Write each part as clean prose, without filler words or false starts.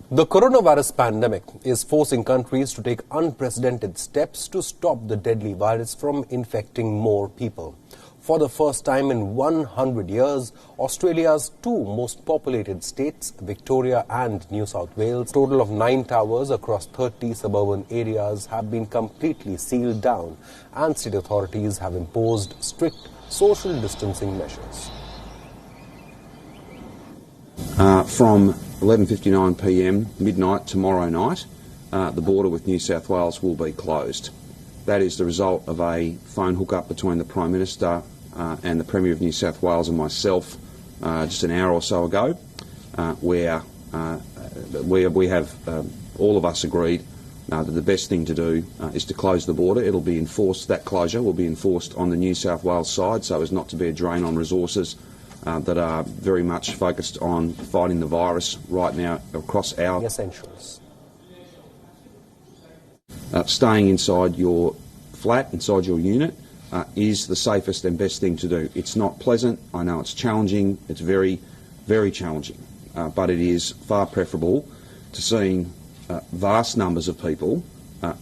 The coronavirus pandemic is forcing countries to take unprecedented steps to stop the deadly virus from infecting more people. For the first time in 100 years, Australia's two most populated states, Victoria and New South Wales, a total of 9 towers across 30 suburban areas have been completely sealed down, and state authorities have imposed strict social distancing measures. From 11:59 p.m. midnight tomorrow night, the border with New South Wales will be closed. That is the result of a phone hookup between the Prime Minister and the Premier of New South Wales and myself just an hour or so ago, where we have all of us agreed that the best thing to do is to close the border. It'll be enforced, that closure will be enforced on the New South Wales side so as not to be a drain on resources that are very much focused on fighting the virus right now across our essentials. Staying inside your flat, inside your unit, is the safest and best thing to do. It's not pleasant. I know it's challenging. It's very, very challenging. But it is far preferable to seeing vast numbers of people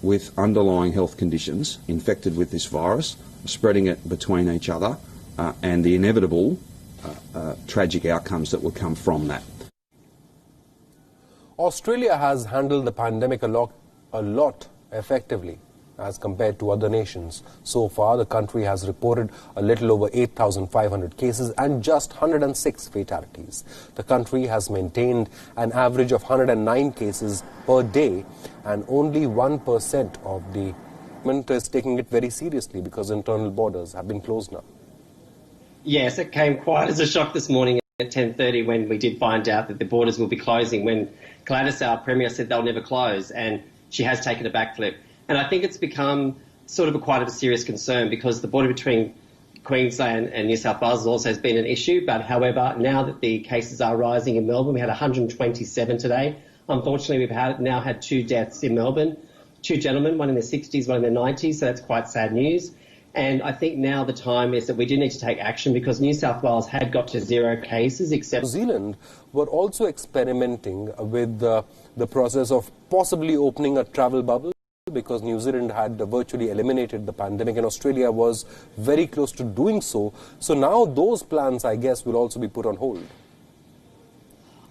with underlying health conditions infected with this virus, spreading it between each other, and the inevitable tragic outcomes that will come from that. Australia has handled the pandemic a lot effectively as compared to other nations. So far, the country has reported a little over 8,500 cases and just 106 fatalities. The country has maintained an average of 109 cases per day, and only 1% of the government is taking it very seriously because internal borders have been closed now. Yes, it came quite as a shock this morning at 10:30 when we did find out that the borders will be closing, when Gladys, our Premier, said they'll never close, and she has taken a backflip. And I think it's become sort of quite a serious concern because the border between Queensland and New South Wales also has been an issue. But however, now that the cases are rising in Melbourne, we had 127 today. Unfortunately, we've now had 2 deaths in Melbourne, 2 gentlemen, one in their 60s, one in their 90s. So that's quite sad news. And I think now the time is that we do need to take action because New South Wales had got to 0 cases except New Zealand were also experimenting with the process of possibly opening a travel bubble because New Zealand had virtually eliminated the pandemic and Australia was very close to doing so. So now those plans, I guess, will also be put on hold.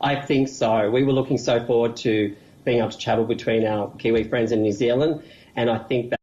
I think so. We were looking so forward to being able to travel between our Kiwi friends in New Zealand, and I think that